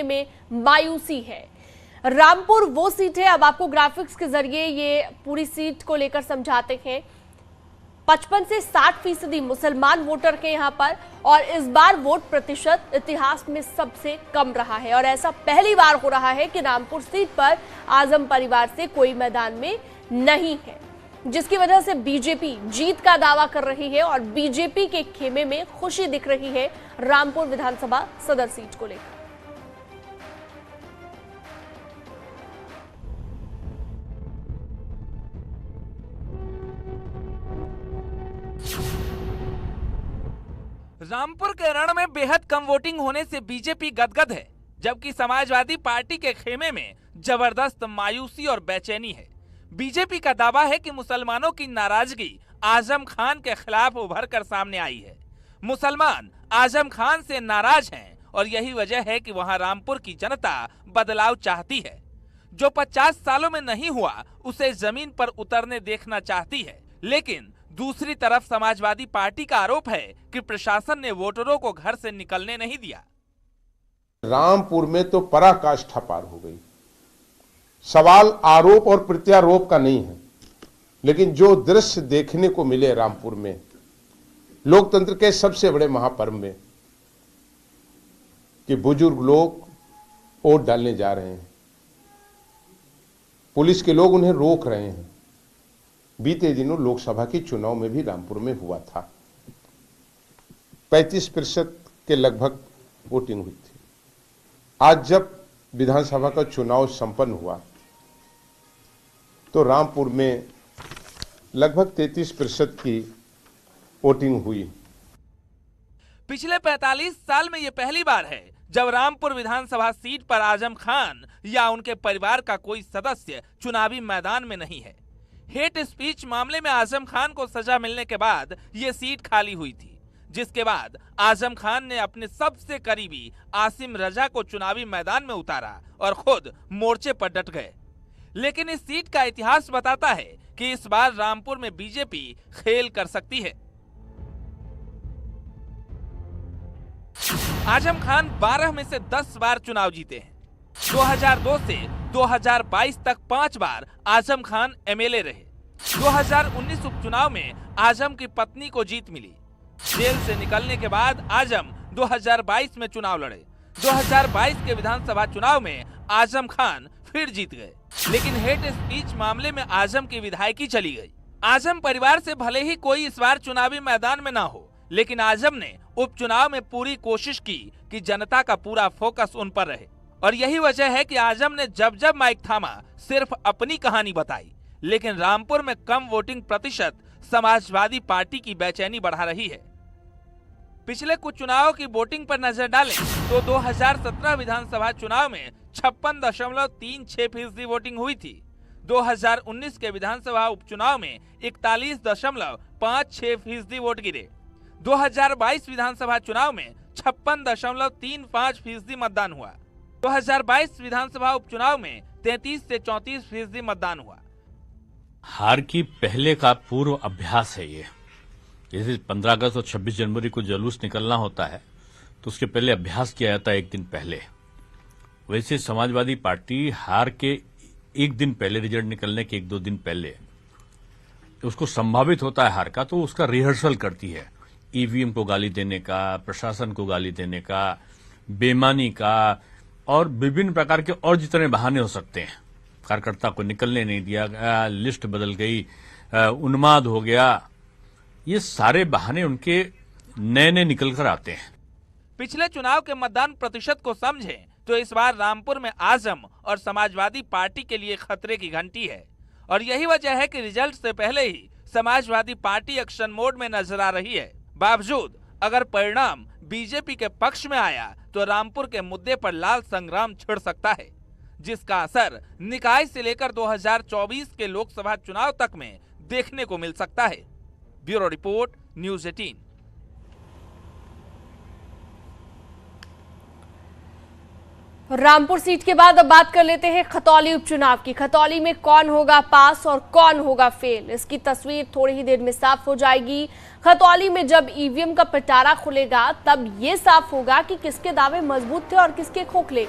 में मायूसी है। रामपुर वो सीट है, अब आपको ग्राफिक्स के जरिए ये पूरी सीट को लेकर समझाते हैं। 55 से 60% मुसलमान वोटर के यहाँ पर, और इस बार वोट प्रतिशत इतिहास में सबसे कम रहा है और ऐसा पहली बार हो रहा है कि रामपुर सीट पर आजम परिवार से कोई मैदान में नहीं है, जिसकी वजह से बीजेपी जीत का दावा कर रही है और बीजेपी के खेमे में खुशी दिख रही है रामपुर विधानसभा सदर सीट को लेकर। रामपुर के रण में बेहद कम वोटिंग होने से बीजेपी गदगद है, जबकि समाजवादी पार्टी के खेमे में जबरदस्त मायूसी और बेचैनी है। बीजेपी का दावा है कि मुसलमानों की नाराजगी आजम खान के खिलाफ उभर कर सामने आई है। मुसलमान आजम खान से नाराज हैं और यही वजह है कि वहां रामपुर की जनता बदलाव चाहती है। जो 50 सालों में नहीं हुआ उसे जमीन पर उतरने देखना चाहती है। लेकिन दूसरी तरफ समाजवादी पार्टी का आरोप है कि प्रशासन ने वोटरों को घर से निकलने नहीं दिया। रामपुर में तो पराकाष्ठा पार हो गई। सवाल आरोप और प्रत्यारोप का नहीं है, लेकिन जो दृश्य देखने को मिले रामपुर में लोकतंत्र के सबसे बड़े महापर्व में, कि बुजुर्ग लोग वोट डालने जा रहे हैं, पुलिस के लोग उन्हें रोक रहे हैं। बीते दिनों लोकसभा की चुनाव में भी रामपुर में हुआ था, 35% के लगभग वोटिंग हुई थी। आज जब विधानसभा का चुनाव संपन्न हुआ तो रामपुर में लगभग 33% की वोटिंग हुई। पिछले 45 साल में यह पहली बार है जब रामपुर विधानसभा सीट पर आजम खान या उनके परिवार का कोई सदस्य चुनावी मैदान में नहीं है। हेट स्पीच मामले में आजम खान को सजा मिलने के बाद ये सीट खाली हुई थी, जिसके बाद आजम खान ने अपने सबसे करीबी आसिम रजा को चुनावी मैदान में उतारा और खुद मोर्चे पर डट गए। लेकिन इस सीट का इतिहास बताता है कि इस बार रामपुर में बीजेपी खेल कर सकती है। आजम खान 12 में से 10 बार चुनाव जीते हैं। 2002 से 2022 तक 5 बार आजम खान एमएलए रहे। 2019 उपचुनाव में आजम की पत्नी को जीत मिली। जेल से निकलने के बाद आजम 2022 में चुनाव लड़े। 2022 के विधानसभा चुनाव में आजम खान फिर जीत गए, लेकिन हेट स्पीच मामले में आजम की विधायकी चली गई। आजम परिवार से भले ही कोई इस बार चुनावी मैदान में ना हो, लेकिन आजम ने उपचुनाव में पूरी कोशिश की कि जनता का पूरा फोकस उन पर रहे, और यही वजह है कि आजम ने जब जब माइक थामा सिर्फ अपनी कहानी बताई। लेकिन रामपुर में कम वोटिंग प्रतिशत समाजवादी पार्टी की बेचैनी बढ़ा रही है। पिछले कुछ चुनावों की वोटिंग पर नजर डालें तो 2017 विधानसभा चुनाव में 56.36% वोटिंग हुई थी। 2019 के विधानसभा उपचुनाव में 41.56% वोट गिरे। 2022 विधानसभा चुनाव में 56.35% मतदान हुआ। 2022 विधानसभा उपचुनाव में 33 से 34% मतदान हुआ। हार की पहले का पूर्व अभ्यास है ये। जैसे 15 अगस्त और 26 जनवरी को जुलूस निकलना होता है तो उसके पहले अभ्यास किया जाता है एक दिन पहले। वैसे समाजवादी पार्टी हार के एक दिन पहले, रिजल्ट निकलने के 1-2 दिन पहले उसको संभावित होता है हार का, तो उसका रिहर्सल करती है। ईवीएम को गाली देने का, प्रशासन को गाली देने का, बेईमानी का और विभिन्न प्रकार के और जितने बहाने हो सकते हैं। कार्यकर्ता को निकलने नहीं दिया, लिस्ट बदल गई, उन्माद हो गया, ये सारे बहाने उनके नए नए निकल कर आते हैं। पिछले चुनाव के मतदान प्रतिशत को समझें तो इस बार रामपुर में आजम और समाजवादी पार्टी के लिए खतरे की घंटी है, और यही वजह है कि रिजल्ट से पहले ही समाजवादी पार्टी एक्शन मोड में नजर आ रही है। बावजूद अगर परिणाम बीजेपी के पक्ष में आया तो रामपुर के मुद्दे पर लाल संग्राम छिड़ सकता है, जिसका असर निकाय से लेकर 2024 के लोकसभा चुनाव तक में देखने को मिल सकता है। Bureau report, news 18। Rampur seat के बाद अब बात कर लेते हैं खतौली उपचुनाव की। खतौली में कौन होगा पास और कौन होगा फेल, इसकी तस्वीर थोड़ी ही देर में साफ हो जाएगी। खतौली में जब ईवीएम का पिटारा खुलेगा तब ये साफ होगा कि किसके दावे मजबूत थे और किसके खोखले।